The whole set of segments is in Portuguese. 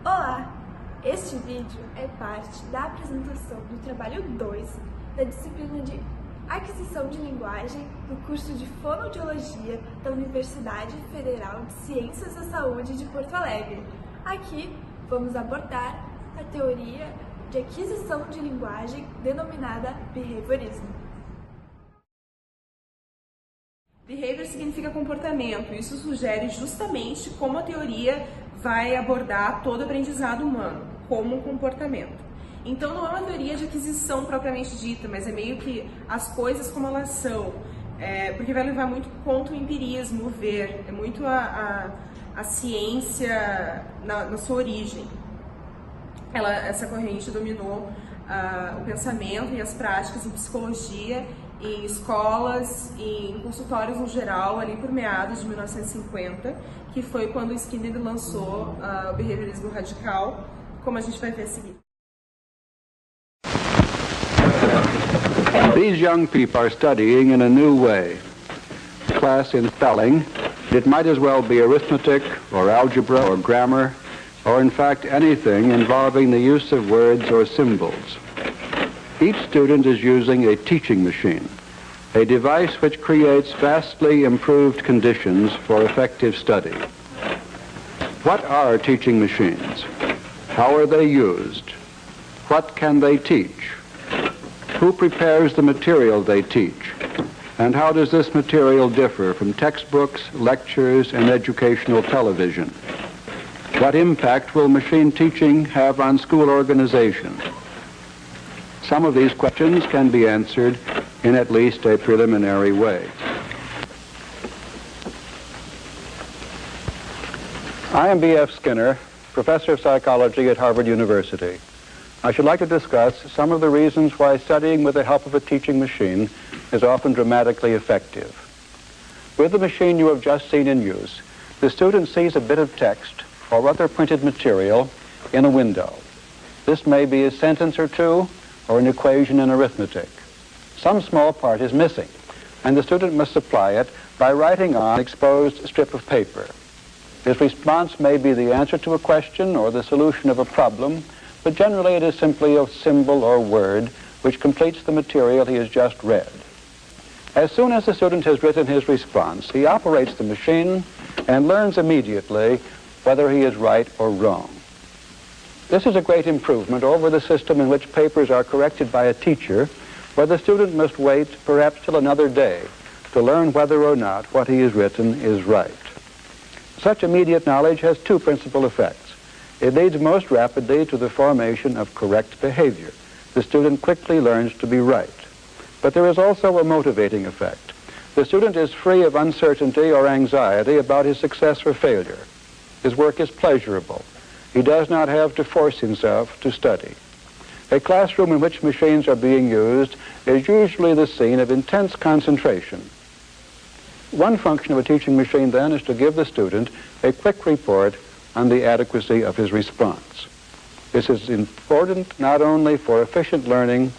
Olá! Este vídeo é parte da apresentação do trabalho 2 da disciplina de Aquisição de Linguagem do curso de Fonoaudiologia da Universidade Federal de Ciências da Saúde de Porto Alegre. Aqui vamos abordar a teoria de aquisição de linguagem denominada behaviorismo. Behavior significa comportamento. Isso sugere justamente como a teoria vai abordar todo o aprendizado humano, como um comportamento. Então não é uma teoria de aquisição propriamente dita, mas é meio que as coisas como elas são, porque vai levar muito contra o empirismo, o ver, é muito a ciência na sua origem. Essa corrente dominou o pensamento e as práticas em psicologia, em escolas e em consultórios no geral, ali por meados de 1950, que foi quando Skinner lançou o behaviorismo radical, como a gente vai ver a seguir. These young people are studying in a new way. Class in spelling, it might as well be arithmetic or algebra or grammar, or in fact anything involving the use of words or symbols. Each student is using a teaching machine, a device which creates vastly improved conditions for effective study. What are teaching machines? How are they used? What can they teach? Who prepares the material they teach? And how does this material differ from textbooks, lectures, and educational television? What impact will machine teaching have on school organization? Some of these questions can be answered in at least a preliminary way. I am B.F. Skinner, professor of psychology at Harvard University. I should like to discuss some of the reasons why studying with the help of a teaching machine is often dramatically effective. With the machine you have just seen in use, the student sees a bit of text or other printed material in a window. This may be a sentence or two or an equation in arithmetic. Some small part is missing, and the student must supply it by writing on an exposed strip of paper. His response may be the answer to a question or the solution of a problem, but generally it is simply a symbol or word which completes the material he has just read. As soon as the student has written his response, he operates the machine and learns immediately whether he is right or wrong. This is a great improvement over the system in which papers are corrected by a teacher, where the student must wait perhaps till another day to learn whether or not what he has written is right. Such immediate knowledge has two principal effects. It leads most rapidly to the formation of correct behavior. The student quickly learns to be right. But there is also a motivating effect. The student is free of uncertainty or anxiety about his success or failure. His work is pleasurable. He does not have to force himself to study. A classroom in which machines are being used is usually the scene of intense concentration. One function of a teaching machine, then, is to give the student a quick report on the adequacy of his response. This is important not only for efficient learning,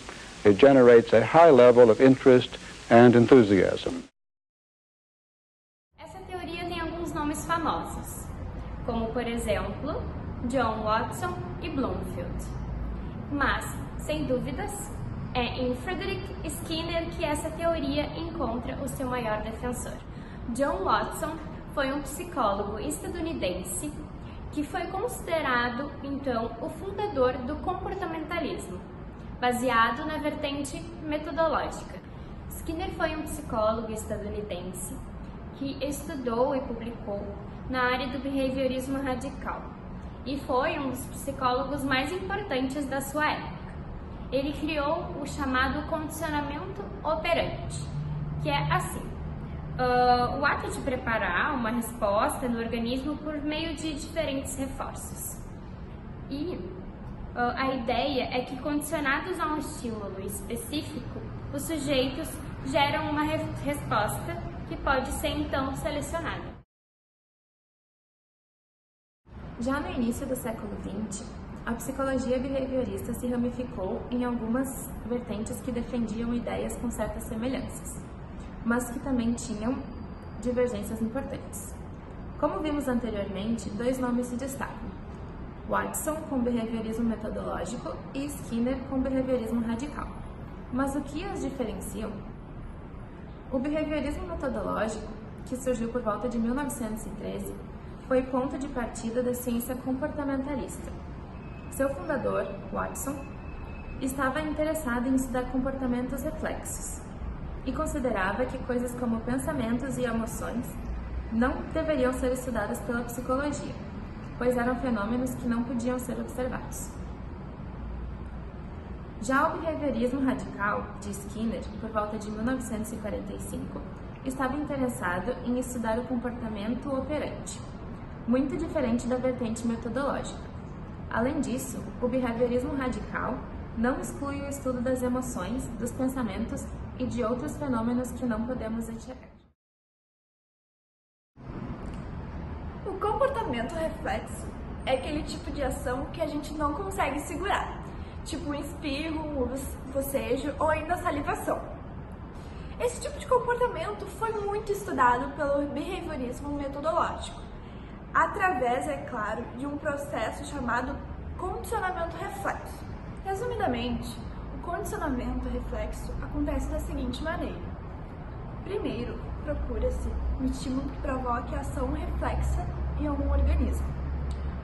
it generates a high level of interest and enthusiasm. Essa teoria tem alguns nomes famosos, como, por exemplo, John Watson e Bloomfield. Mas, sem dúvidas, é em Frederick Skinner que essa teoria encontra o seu maior defensor. John Watson foi um psicólogo estadunidense que foi considerado, então, o fundador do comportamentalismo, baseado na vertente metodológica. Skinner foi um psicólogo estadunidense que estudou e publicou na área do behaviorismo radical e foi um dos psicólogos mais importantes da sua época. Ele criou o chamado condicionamento operante, que é assim: o ato de preparar uma resposta no organismo por meio de diferentes reforços. E a ideia é que, condicionados a um estímulo específico, os sujeitos geram uma resposta que pode ser então selecionada. Já no início do século XX, a psicologia behaviorista se ramificou em algumas vertentes que defendiam ideias com certas semelhanças, mas que também tinham divergências importantes. Como vimos anteriormente, dois nomes se destacam: Watson com behaviorismo metodológico e Skinner com behaviorismo radical. Mas o que as diferenciam? O behaviorismo metodológico, que surgiu por volta de 1913, foi ponto de partida da ciência comportamentalista. Seu fundador, Watson, estava interessado em estudar comportamentos reflexos e considerava que coisas como pensamentos e emoções não deveriam ser estudadas pela psicologia, pois eram fenômenos que não podiam ser observados. Já o behaviorismo radical, de Skinner, por volta de 1945, estava interessado em estudar o comportamento operante, muito diferente da vertente metodológica. Além disso, o behaviorismo radical não exclui o estudo das emoções, dos pensamentos e de outros fenômenos que não podemos enxergar. O comportamento reflexo é aquele tipo de ação que a gente não consegue segurar, tipo um espirro, um bocejo ou ainda a salivação. Esse tipo de comportamento foi muito estudado pelo behaviorismo metodológico, através, é claro, de um processo chamado condicionamento reflexo. Resumidamente, o condicionamento reflexo acontece da seguinte maneira. Primeiro, procura-se um estímulo que provoque ação reflexa em algum organismo.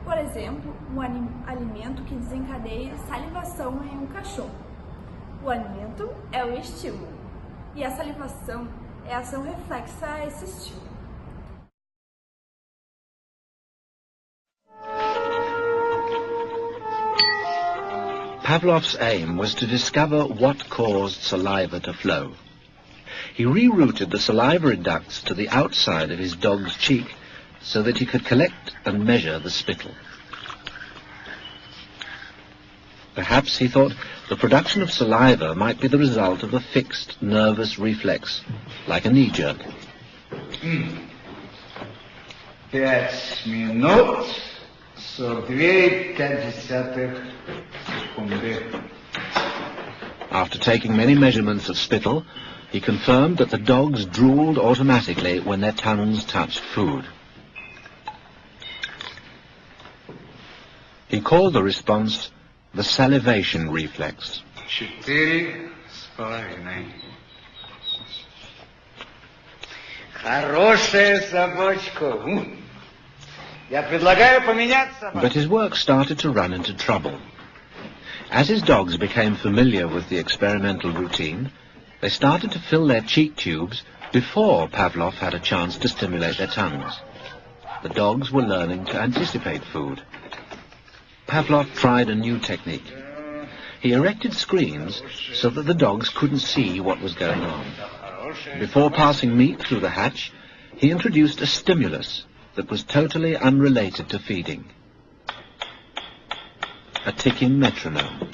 Por exemplo, um alimento que desencadeie salivação em um cachorro. O alimento é o estímulo e a salivação é a ação reflexa a esse estímulo. Pavlov's aim was to discover what caused saliva to flow. He rerouted the salivary ducts to the outside of his dog's cheek so that he could collect and measure the spittle. Perhaps he thought the production of saliva might be the result of a fixed nervous reflex, like a knee jerk. 5 минут 42,5 секунды. After taking many measurements of spittle, he confirmed that the dogs drooled automatically when their tongues touched food. He called the response the salivation reflex. 4,5. Хорошая собачка. Я предлагаю поменять собаку. But his work started to run into trouble. As his dogs became familiar with the experimental routine, they started to fill their cheek tubes before Pavlov had a chance to stimulate their tongues. The dogs were learning to anticipate food. Pavlov tried a new technique. He erected screens so that the dogs couldn't see what was going on. Before passing meat through the hatch, he introduced a stimulus that was totally unrelated to feeding. A ticking metronome.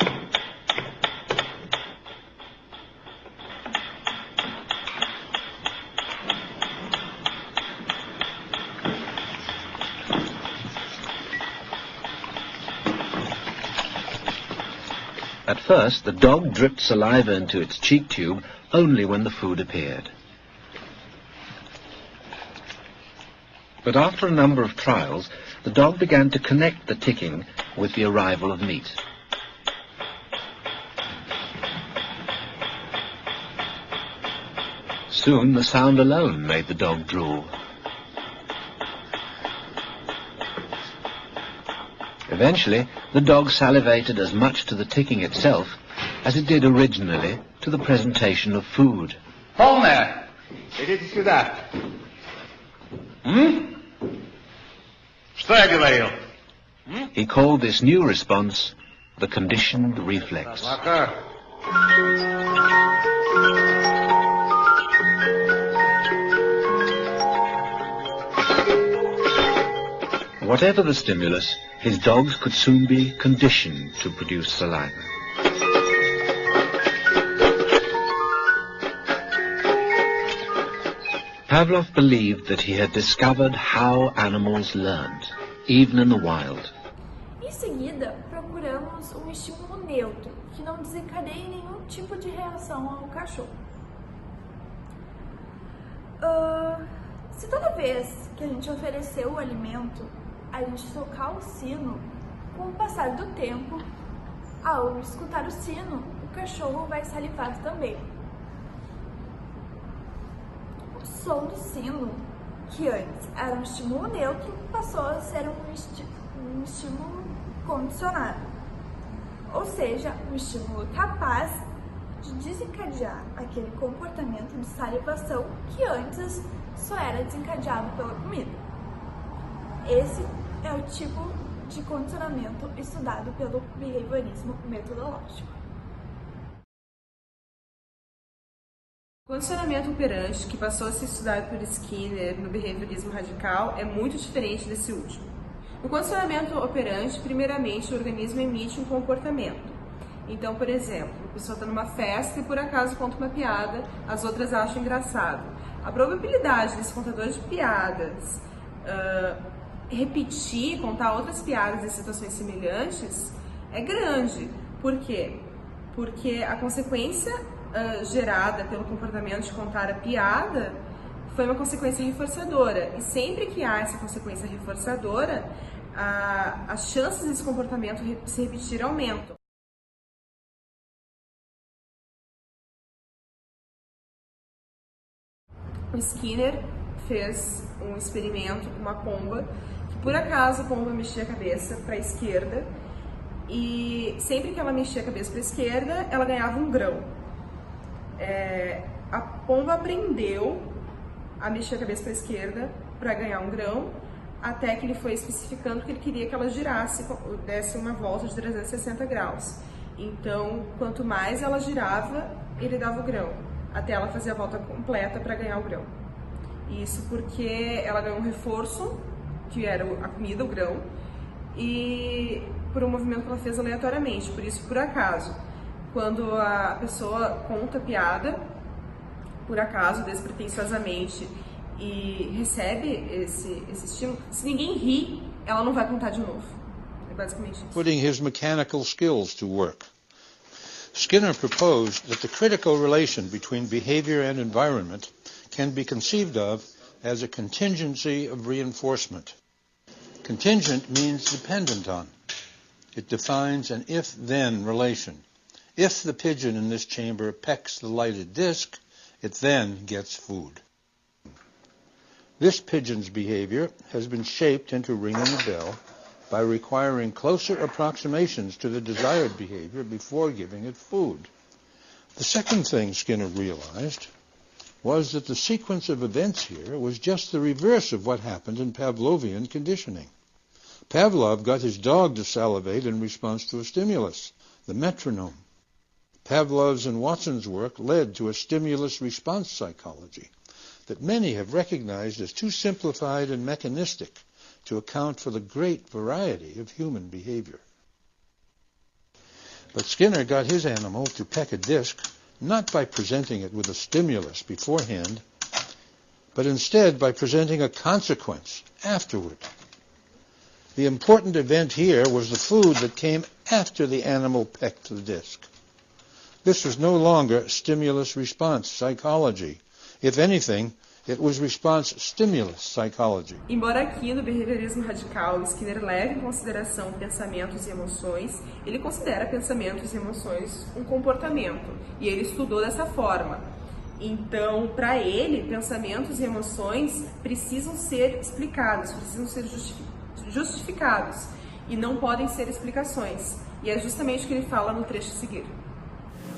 At first, the dog dripped saliva into its cheek tube only when the food appeared. But after a number of trials, the dog began to connect the ticking with the arrival of meat. Soon the sound alone made the dog drool. Eventually, the dog salivated as much to the ticking itself as it did originally to the presentation of food. Полная. Идите сюда. Что я говорил? He called this new response the conditioned reflex. Собака. Whatever the stimulus, his dogs could soon be conditioned to produce saliva. Pavlov believed that he had discovered how animals learned, even in the wild. Em seguida, procuramos um estímulo neutro, que não desencadeie nenhum tipo de reação ao cachorro. Se toda vez que a gente oferecer o alimento, a gente tocar o sino, Com o passar do tempo, ao escutar o sino, o cachorro vai salivar também. O som do sino, que antes era um estímulo neutro, passou a ser um estímulo condicionado, ou seja, um estímulo capaz de desencadear aquele comportamento de salivação que antes só era desencadeado pela comida. Esse é o tipo de condicionamento estudado pelo behaviorismo metodológico. O condicionamento operante, que passou a ser estudado por Skinner no behaviorismo radical, é muito diferente desse último. No condicionamento operante, primeiramente, o organismo emite um comportamento. Então, por exemplo, a pessoa está numa festa e por acaso conta uma piada, as outras acham engraçado. A probabilidade desse contador de piadas repetir, contar outras piadas em situações semelhantes é grande. Por quê? Porque a consequência gerada pelo comportamento de contar a piada foi uma consequência reforçadora. E sempre que há essa consequência reforçadora, as chances desse comportamento se repetir aumentam. O Skinner fez um experimento com uma pomba, que por acaso a pomba mexia a cabeça para a esquerda, e sempre que ela mexia a cabeça para a esquerda, ela ganhava um grão. A pomba aprendeu a mexer a cabeça para a esquerda para ganhar um grão, até que ele foi especificando que ele queria que ela girasse, desse uma volta de 360 graus. Então, quanto mais ela girava, ele dava o grão, até ela fazer a volta completa para ganhar o grão. Isso porque ela ganhou um reforço, que era a comida, o grão, e por um movimento que ela fez aleatoriamente. Por isso, por acaso, quando a pessoa conta piada, por acaso, despretensiosamente, e recebe esse estímulo, se ninguém ri, ela não vai contar de novo. É basicamente isso. Putting his mechanical skills to work. Skinner proposed that the critical relation between behavior and environment can be conceived of as a contingency of reinforcement. Contingent means dependent on. It defines an if-then relation. If the pigeon in this chamber pecks the lighted disc, it then gets food. This pigeon's behavior has been shaped into ringing the bell by requiring closer approximations to the desired behavior before giving it food. The second thing Skinner realized was that the sequence of events here was just the reverse of what happened in Pavlovian conditioning. Pavlov got his dog to salivate in response to a stimulus, the metronome. Pavlov's and Watson's work led to a stimulus-response psychology that many have recognized as too simplified and mechanistic to account for the great variety of human behavior. But Skinner got his animal to peck a disc not by presenting it with a stimulus beforehand, but instead by presenting a consequence afterward. The important event here was the food that came after the animal pecked the disc. This was no longer stimulus-response psychology. If anything, it was response-stimulus psychology. Embora aqui no behaviorismo radical Skinner leve em consideração pensamentos e emoções, ele considera pensamentos e emoções um comportamento, e ele estudou dessa forma. Então, para ele, pensamentos e emoções precisam ser explicados, precisam ser justificados, e não podem ser explicações. E é justamente o que ele fala no trecho a seguir.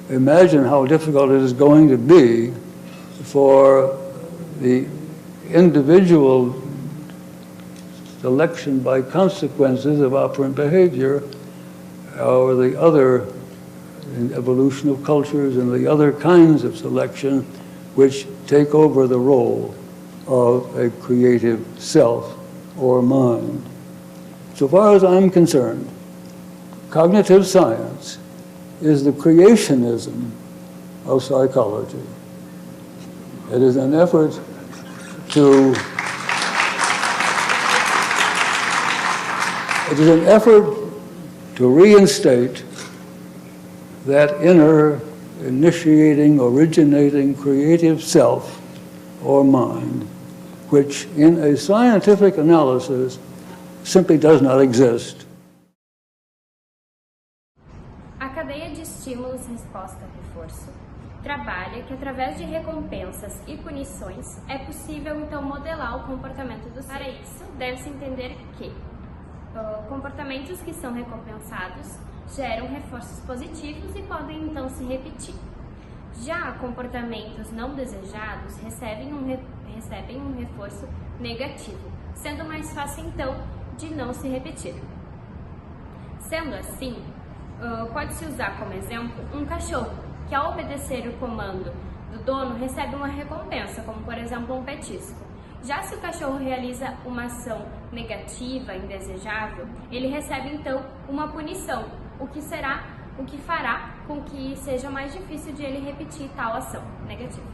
Imagine how difficult it is going to be for the individual selection by consequences of operant behavior, or the other evolution of cultures and the other kinds of selection which take over the role of a creative self or mind. So far as I'm concerned, cognitive science is the creationism of psychology. It is an effort to reinstate that inner, initiating, originating, creative self or mind, which in a scientific analysis simply does not exist. cadeia de estímulos-resposta-reforço trabalha que através de recompensas e punições é possível então modelar o comportamento do ser. Para isso, deve-se entender que comportamentos que são recompensados geram reforços positivos e podem então se repetir. Já comportamentos não desejados recebem um reforço negativo, sendo mais fácil então de não se repetir. Sendo assim, pode-se usar como exemplo um cachorro que, ao obedecer o comando do dono, recebe uma recompensa, como por exemplo um petisco. Já se o cachorro realiza uma ação negativa, indesejável, ele recebe então uma punição, o que fará com que seja mais difícil de ele repetir tal ação negativa.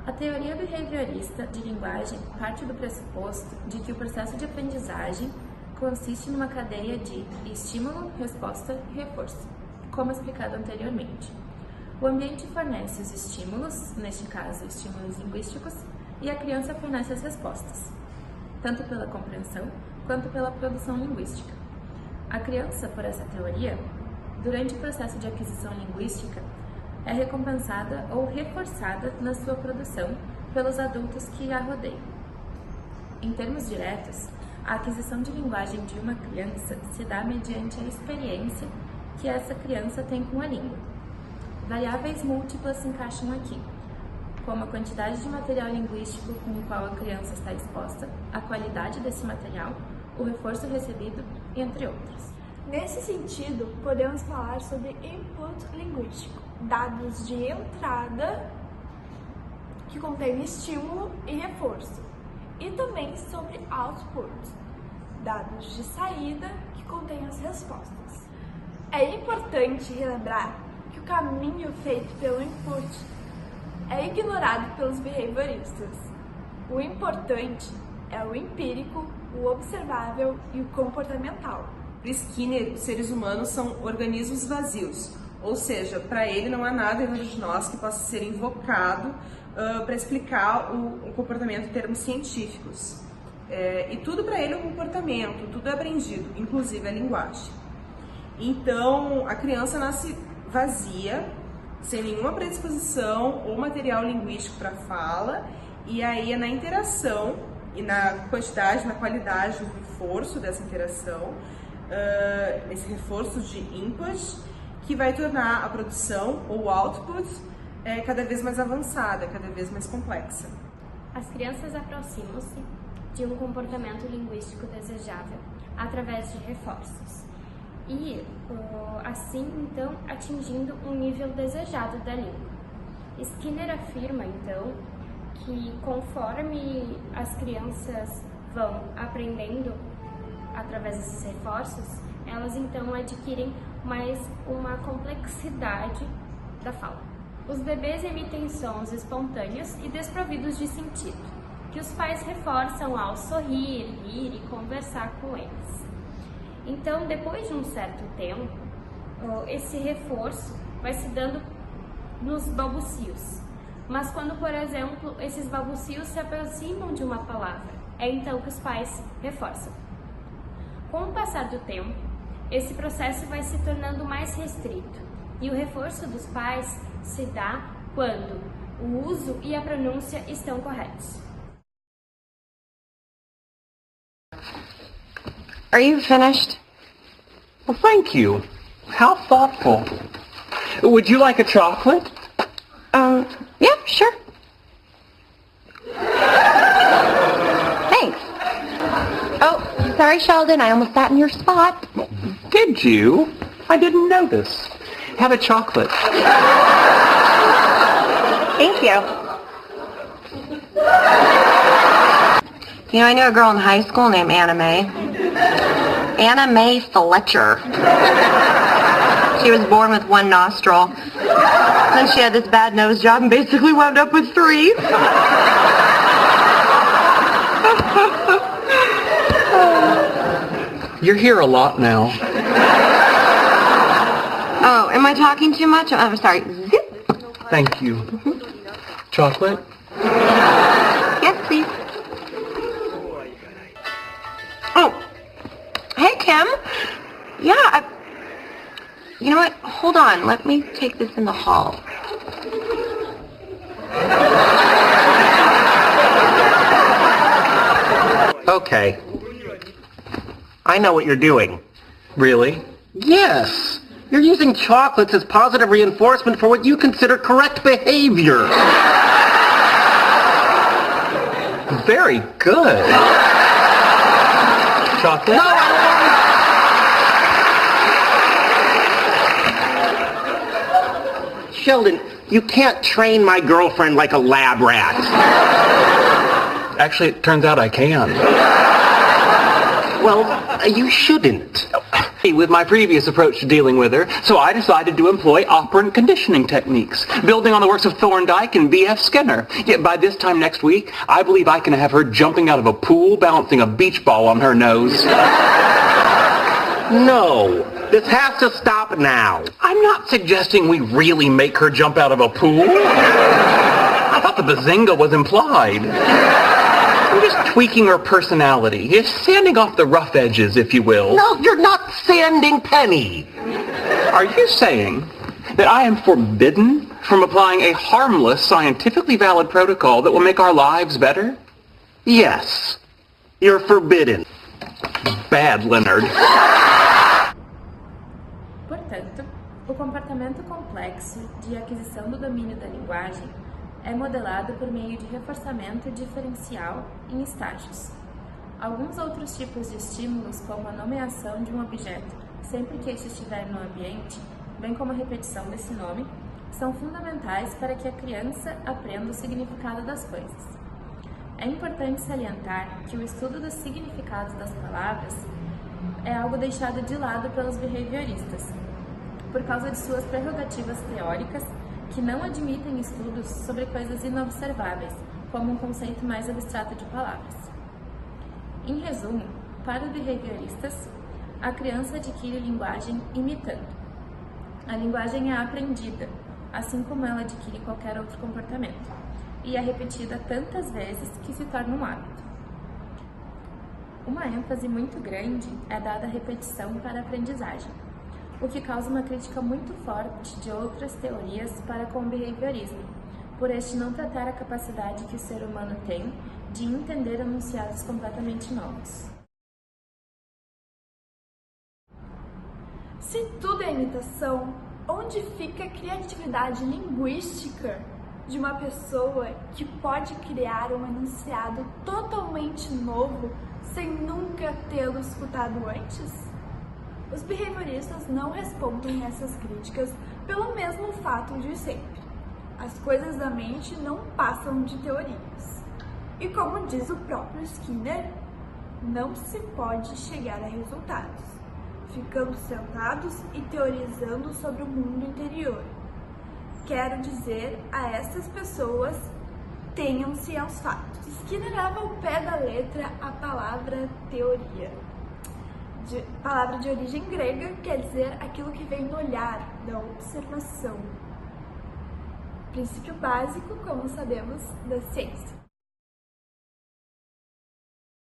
A teoria behaviorista de linguagem parte do pressuposto de que o processo de aprendizagem consiste numa cadeia de estímulo, resposta e reforço, como explicado anteriormente. O ambiente fornece os estímulos, neste caso estímulos linguísticos, e a criança fornece as respostas, tanto pela compreensão quanto pela produção linguística. A criança, por essa teoria, durante o processo de aquisição linguística, é recompensada ou reforçada na sua produção pelos adultos que a rodeiam. Em termos diretos, a aquisição de linguagem de uma criança se dá mediante a experiência que essa criança tem com a língua. Variáveis múltiplas se encaixam aqui, como a quantidade de material linguístico com o qual a criança está exposta, a qualidade desse material, o reforço recebido, entre outros. Nesse sentido, podemos falar sobre input linguístico, dados de entrada que contêm estímulo e reforço, e também sobre output, dados de saída que contêm as respostas. É importante relembrar que o caminho feito pelo input é ignorado pelos behavioristas. O importante é o empírico, o observável e o comportamental. Para Skinner, os seres humanos são organismos vazios, ou seja, para ele não há nada dentro de nós que possa ser invocado para explicar o comportamento em termos científicos. E tudo para ele é um comportamento, tudo é aprendido, inclusive a linguagem. Então, a criança nasce vazia, sem nenhuma predisposição ou material linguístico para fala, e aí é na interação e na quantidade, na qualidade do reforço dessa interação, esse reforço de input, que vai tornar a produção ou output cada vez mais avançada, cada vez mais complexa. As crianças aproximam-se de um comportamento linguístico desejável através de reforços e, assim, então, atingindo um nível desejado da língua. Skinner afirma, então, que conforme as crianças vão aprendendo através desses reforços, elas então adquirem mais uma complexidade da fala. Os bebês emitem sons espontâneos e desprovidos de sentido, que os pais reforçam ao sorrir, rir e conversar com eles. Então, depois de um certo tempo, esse reforço vai se dando nos balbucios. Mas quando, por exemplo, esses balbucios se aproximam de uma palavra, é então que os pais reforçam. Com o passar do tempo, esse processo vai se tornando mais restrito e o reforço dos pais se dá quando o uso e a pronúncia estão corretos. Are you finished? Well, thank you. How thoughtful. Would you like a chocolate? Yeah, sure. Thanks. Oh, sorry, Sheldon, I almost sat in your spot. Did you? I didn't notice. Have a chocolate. Thank you. You know, I knew a girl in high school named Anna Mae. Anna Mae Fletcher. She was born with one nostril. Then she had this bad nose job and basically wound up with 3. You're here a lot now. Oh, am I talking too much? I'm sorry. Zip. Thank you. Chocolate? Yes, please. Oh, hey, Kim. Yeah, you know what? Hold on. Let me take this in the hall. Okay. I know what you're doing. Really? Yes. You're using chocolates as positive reinforcement for what you consider correct behavior. Very good. Chocolate? No, Sheldon, you can't train my girlfriend like a lab rat. Actually, it turns out I can. Well, you shouldn't. With my previous approach to dealing with her, so I decided to employ operant conditioning techniques, building on the works of Thorndike and B.F. Skinner. Yet by this time next week, I believe I can have her jumping out of a pool, balancing a beach ball on her nose. No, this has to stop now. I'm not suggesting we really make her jump out of a pool. I thought the bazinga was implied. We're just tweaking her personality. You're sanding off the rough edges, if you will. No, you're not sanding Penny. Are you saying that I am forbidden from applying a harmless, scientifically valid protocol that will make our lives better? Yes, you're forbidden. Bad, Leonard. Portanto, o comportamento complexo de aquisição do domínio da linguagem é modelado por meio de reforçamento diferencial em estágios. Alguns outros tipos de estímulos, como a nomeação de um objeto sempre que este estiver no ambiente, bem como a repetição desse nome, são fundamentais para que a criança aprenda o significado das coisas. É importante salientar que o estudo dos significados das palavras é algo deixado de lado pelos behavioristas, por causa de suas prerrogativas teóricas que não admitem estudos sobre coisas inobserváveis, como um conceito mais abstrato de palavras. Em resumo, para os behavioristas, a criança adquire linguagem imitando. A linguagem é aprendida, assim como ela adquire qualquer outro comportamento, e é repetida tantas vezes que se torna um hábito. Uma ênfase muito grande é dada à repetição para a aprendizagem, o que causa uma crítica muito forte de outras teorias para com o behaviorismo, por este não tratar a capacidade que o ser humano tem de entender enunciados completamente novos. Se tudo é imitação, onde fica a criatividade linguística de uma pessoa que pode criar um enunciado totalmente novo sem nunca tê-lo escutado antes? Os behavioristas não respondem a essas críticas pelo mesmo fato de sempre. As coisas da mente não passam de teorias. E como diz o próprio Skinner, não se pode chegar a resultados, ficando sentados e teorizando sobre o mundo interior. Quero dizer a essas pessoas, tenham-se aos fatos. Skinner leva ao pé da letra a palavra teoria. Palavra de origem grega, quer dizer aquilo que vem do olhar, da observação. Princípio básico, como sabemos, da ciência.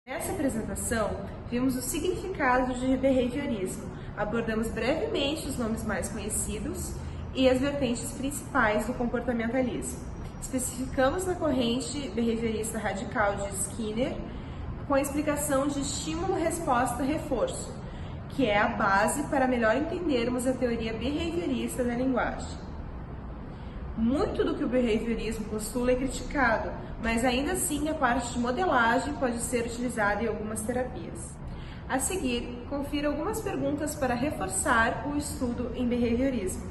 Nessa apresentação, vimos os significados de behaviorismo, abordamos brevemente os nomes mais conhecidos e as vertentes principais do comportamentalismo. Especificamos na corrente behaviorista radical de Skinner, com a explicação de estímulo-resposta-reforço, que é a base para melhor entendermos a teoria behaviorista da linguagem. Muito do que o behaviorismo postula é criticado, mas ainda assim a parte de modelagem pode ser utilizada em algumas terapias. A seguir, confira algumas perguntas para reforçar o estudo em behaviorismo.